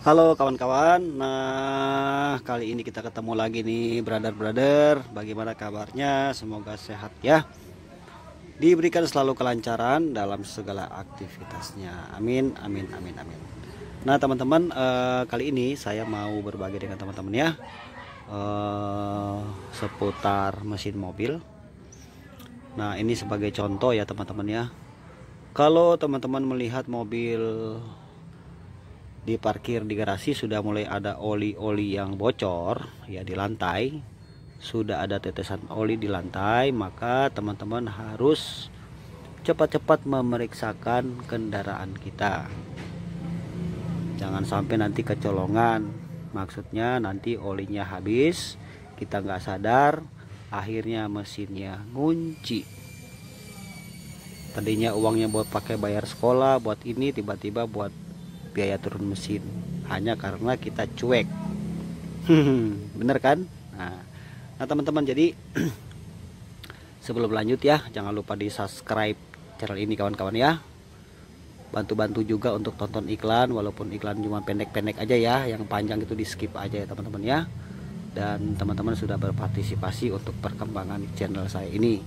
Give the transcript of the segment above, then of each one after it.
Halo kawan-kawan, nah kali ini kita ketemu lagi nih brother-brother. Bagaimana kabarnya? Semoga sehat ya. Diberikan selalu kelancaran dalam segala aktivitasnya. Amin, amin, amin, amin. Nah teman-teman, kali ini saya mau berbagi dengan teman-teman ya, seputar mesin mobil. Nah ini sebagai contoh ya teman-teman ya. Kalau teman-teman melihat mobil diparkir di garasi sudah mulai ada oli-oli yang bocor ya di lantai, sudah ada tetesan oli di lantai, maka teman-teman harus cepat-cepat memeriksakan kendaraan kita. Jangan sampai nanti kecolongan, maksudnya nanti olinya habis, kita nggak sadar, akhirnya mesinnya ngunci. Tadinya uangnya buat pakai bayar sekolah, buat ini, tiba-tiba buat biaya turun mesin hanya karena kita cuek. Bener kan? Nah teman-teman, jadi sebelum lanjut ya, jangan lupa di subscribe channel ini kawan-kawan ya. Bantu-bantu juga untuk tonton iklan, walaupun iklan cuma pendek-pendek aja ya, yang panjang itu di skip aja ya teman-teman ya. Dan teman-teman sudah berpartisipasi untuk perkembangan channel saya ini,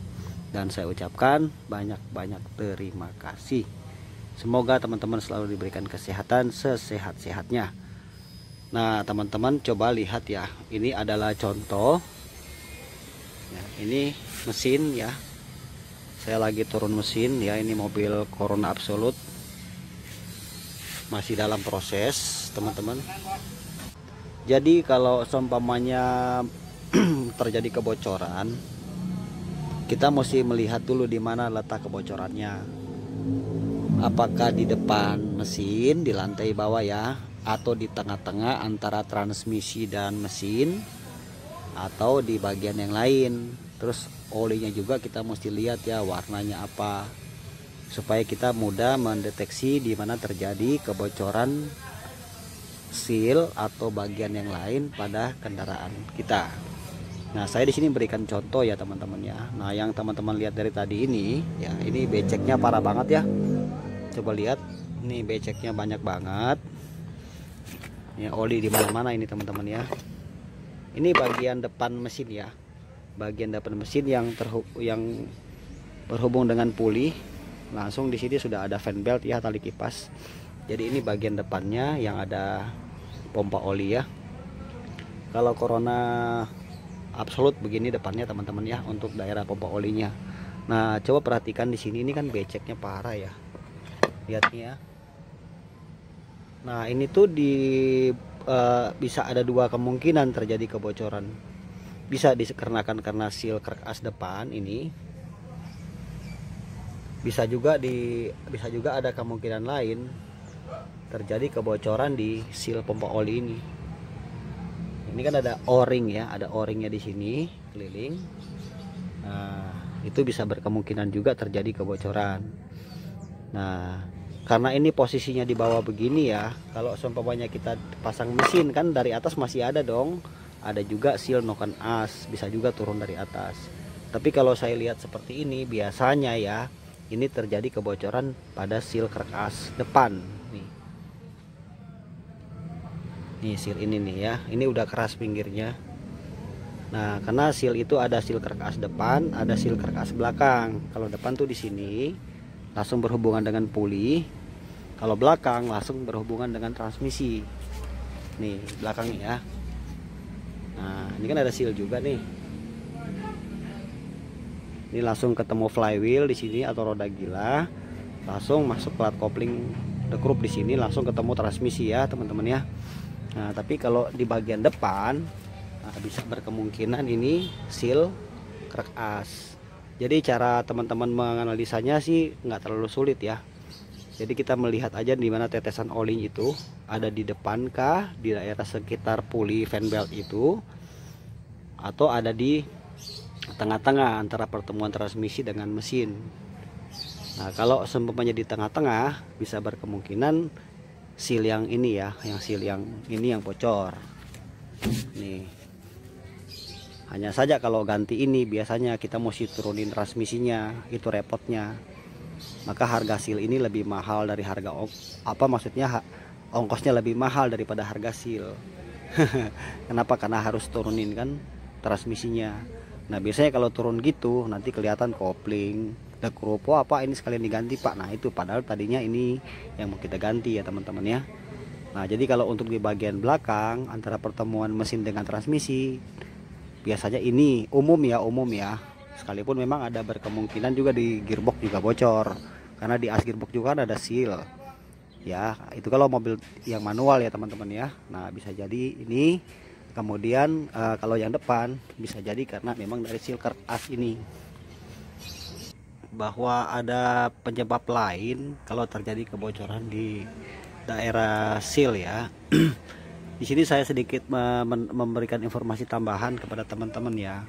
dan saya ucapkan banyak-banyak terima kasih. Semoga teman-teman selalu diberikan kesehatan sesehat-sehatnya. Nah teman-teman coba lihat ya, ini adalah contoh ya, ini mesin ya, saya lagi turun mesin ya. Ini mobil Corona Absolute, masih dalam proses teman-teman. Jadi kalau seumpamanya terjadi kebocoran, kita mesti melihat dulu di mana letak kebocorannya. Apakah di depan mesin di lantai bawah ya, atau di tengah-tengah antara transmisi dan mesin, atau di bagian yang lain. Terus olinya juga kita mesti lihat ya, warnanya apa, supaya kita mudah mendeteksi di mana terjadi kebocoran seal atau bagian yang lain pada kendaraan kita. Nah saya di sini berikan contoh ya teman-teman ya. Nah yang teman-teman lihat dari tadi ini ya, ini beceknya parah banget ya. Coba lihat, ini beceknya banyak banget ya, oli di mana-mana ini teman-teman ya. Ini bagian depan mesin ya, bagian depan mesin yang berhubung dengan puli. Langsung di sini sudah ada fan belt ya, tali kipas. Jadi ini bagian depannya yang ada pompa oli ya. Kalau Corona Absolute begini depannya teman-teman ya, untuk daerah pompa olinya. Nah coba perhatikan di sini, ini kan beceknya parah ya, lihat nih ya. Nah ini tuh bisa ada dua kemungkinan terjadi kebocoran. Bisa dikarenakan karena seal crack as depan ini, bisa juga ada kemungkinan lain terjadi kebocoran di seal pompa oli ini. Ini kan ada o-ring ya, ada o-ringnya di sini keliling. Nah itu bisa berkemungkinan juga terjadi kebocoran. Nah karena ini posisinya di bawah begini ya, kalau seumpamanya kita pasang mesin kan dari atas masih ada dong, ada juga seal noken as, bisa juga turun dari atas. Tapi kalau saya lihat seperti ini, biasanya ya ini terjadi kebocoran pada seal crack as depan nih. Nih seal ini nih ya, ini udah keras pinggirnya. Nah karena seal itu ada seal crack as depan, ada seal crack as belakang. Kalau depan tuh di sini langsung berhubungan dengan puli, kalau belakang langsung berhubungan dengan transmisi. Nih belakang ya. Nah ini kan ada seal juga nih. Ini langsung ketemu flywheel di sini atau roda gila, langsung masuk plat kopling dekrup di sini, langsung ketemu transmisi ya teman-teman ya. Nah tapi kalau di bagian depan, nah, bisa berkemungkinan ini seal crack as. Jadi cara teman-teman menganalisanya sih nggak terlalu sulit ya. Jadi kita melihat aja di mana tetesan oli itu, ada di depan kah, di daerah sekitar puli fan belt itu, atau ada di tengah-tengah antara pertemuan transmisi dengan mesin. Nah kalau seumpamanya di tengah-tengah, bisa berkemungkinan seal yang ini ya, yang seal yang ini yang bocor. Nih. Hanya saja kalau ganti ini biasanya kita mesti turunin transmisinya, itu repotnya. Maka harga seal ini lebih mahal dari harga maksudnya ongkosnya lebih mahal daripada harga seal. Kenapa? Karena harus turunin kan transmisinya. Nah biasanya kalau turun gitu nanti kelihatan kopling, ada kerupo apa ini sekalian diganti pak. Nah itu padahal tadinya ini yang mau kita ganti ya teman-teman ya. Nah jadi kalau untuk di bagian belakang antara pertemuan mesin dengan transmisi, biasanya ini umum ya, sekalipun memang ada berkemungkinan juga di gearbox juga bocor, karena di as gearbox juga kan ada seal ya. Itu kalau mobil yang manual ya teman-teman ya. Nah bisa jadi ini. Kemudian kalau yang depan bisa jadi karena memang dari seal kerk as ini. Bahwa ada penyebab lain kalau terjadi kebocoran di daerah seal ya. Di sini saya sedikit memberikan informasi tambahan kepada teman-teman ya.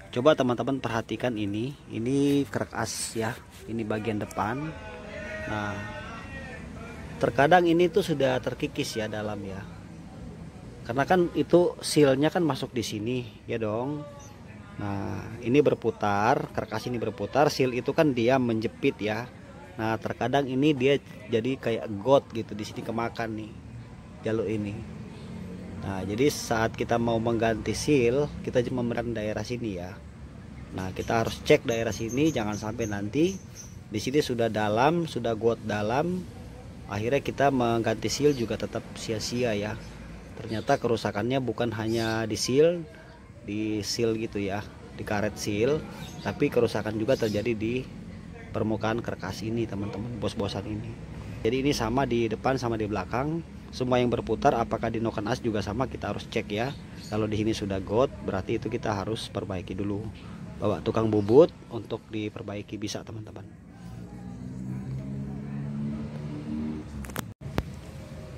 Coba teman-teman perhatikan ini kerk as ya, ini bagian depan. Nah terkadang ini tuh sudah terkikis ya dalam ya, karena kan itu sealnya kan masuk di sini ya dong. Nah ini berputar, kerk as ini berputar, seal itu kan dia menjepit ya. Nah terkadang ini dia jadi kayak got gitu, di sini kemakan nih jalur ini. Nah jadi saat kita mau mengganti seal, kita memeran daerah sini ya. Nah kita harus cek daerah sini, jangan sampai nanti di sini sudah dalam, sudah got dalam, akhirnya kita mengganti seal juga tetap sia-sia ya. Ternyata kerusakannya bukan hanya di seal gitu ya, di karet seal, tapi kerusakan juga terjadi di permukaan kerk as ini teman-teman, bos-bosan ini. Jadi ini sama di depan sama di belakang, semua yang berputar. Apakah di noken as juga sama, kita harus cek ya. Kalau di sini sudah got, berarti itu kita harus perbaiki dulu, bawa tukang bubut untuk diperbaiki bisa teman-teman.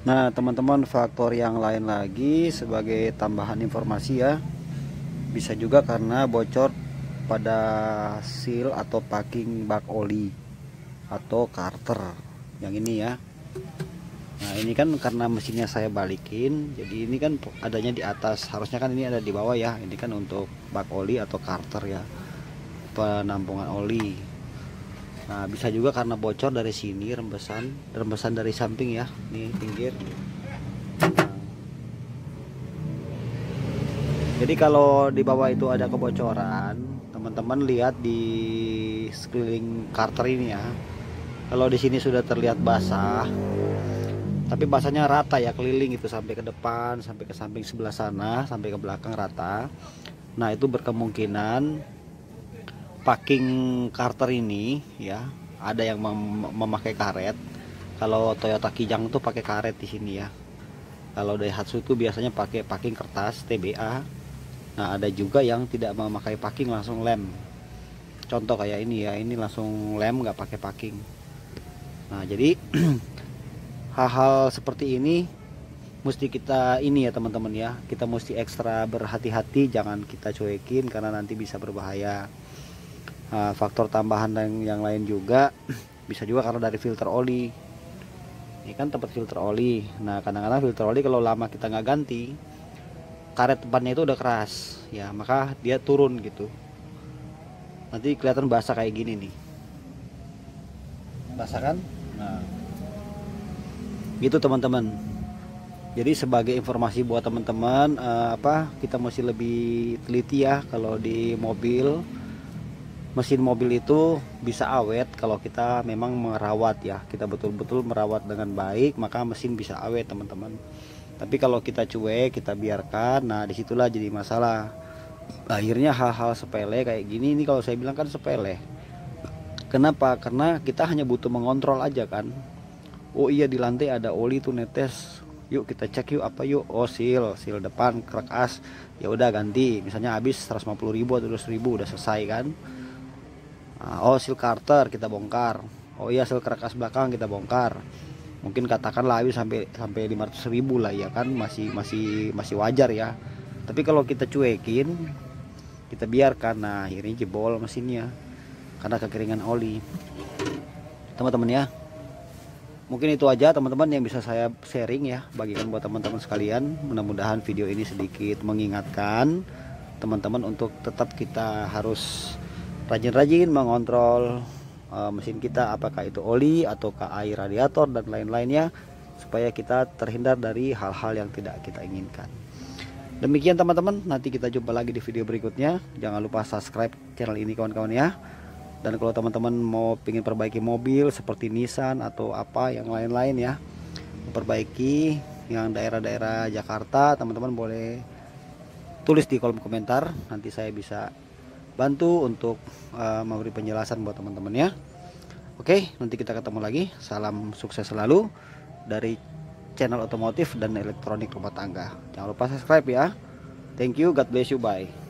Nah teman-teman, faktor yang lain lagi sebagai tambahan informasi ya, bisa juga karena bocor pada seal atau packing bak oli atau karter yang ini ya. Nah ini kan karena mesinnya saya balikin, jadi ini kan adanya di atas, harusnya kan ini ada di bawah ya. Ini kan untuk bak oli atau karter ya, penampungan oli. Nah bisa juga karena bocor dari sini, rembesan dari samping ya, nih pinggir. Nah, jadi kalau di bawah itu ada kebocoran, teman-teman lihat di sekeliling karter ini ya. Kalau di sini sudah terlihat basah, tapi basahnya rata ya, keliling itu sampai ke depan, sampai ke samping sebelah sana, sampai ke belakang rata. Nah itu berkemungkinan packing karter ini ya, ada yang memakai karet. Kalau Toyota Kijang tuh pakai karet di sini ya. Kalau Daihatsu tuh biasanya pakai packing kertas TBA. Nah ada juga yang tidak memakai packing, langsung lem. Contoh kayak ini ya, ini langsung lem, nggak pakai packing. Nah jadi hal-hal seperti ini mesti kita ini ya teman-teman ya, kita mesti ekstra berhati-hati, jangan kita cuekin karena nanti bisa berbahaya. Faktor tambahan dan yang lain juga bisa juga karena dari filter oli. Ini kan tempat filter oli. Nah kadang-kadang filter oli kalau lama kita nggak ganti, karet depannya itu udah keras ya, maka dia turun gitu. Nanti kelihatan basah kayak gini nih, basah kan. Nah gitu teman-teman. Jadi sebagai informasi buat teman-teman, kita mesti lebih teliti ya kalau di mobil. Mesin mobil itu bisa awet kalau kita memang merawat ya, kita betul-betul merawat dengan baik, maka mesin bisa awet teman-teman. Tapi kalau kita cuek, kita biarkan, nah disitulah jadi masalah. Akhirnya hal-hal sepele kayak gini, ini kalau saya bilang kan sepele. Kenapa? Karena kita hanya butuh mengontrol aja kan. Oh iya di lantai ada oli tuh netes, yuk kita cek yuk apa yuk. Oh seal depan kerk as, ya udah ganti, misalnya habis 150.000 atau 200.000 udah selesai kan. Oh seal karter kita bongkar, oh iya seal kerk as belakang kita bongkar, mungkin katakanlah habis sampai 500.000 lah ya kan, masih wajar ya. Tapi kalau kita cuekin, kita biarkan, nah akhirnya jebol mesinnya karena kekeringan oli teman-teman ya. Mungkin itu aja teman-teman yang bisa saya sharing ya, bagikan buat teman-teman sekalian. Mudah-mudahan video ini sedikit mengingatkan teman-teman untuk tetap kita harus rajin-rajin mengontrol mesin kita, apakah itu oli ataukah air radiator dan lain-lainnya. supaya kita terhindar dari hal-hal yang tidak kita inginkan. Demikian teman-teman, nanti kita jumpa lagi di video berikutnya. Jangan lupa subscribe channel ini kawan-kawan ya. Dan kalau teman-teman mau ingin perbaiki mobil seperti Nissan atau apa yang lain-lain ya, memperbaiki yang daerah-daerah Jakarta, teman-teman boleh tulis di kolom komentar. Nanti saya bisa bantu untuk memberi penjelasan buat teman-teman ya. Oke, nanti kita ketemu lagi. Salam sukses selalu dari channel otomotif dan elektronik rumah tangga. Jangan lupa subscribe ya. Thank you, God bless you, bye.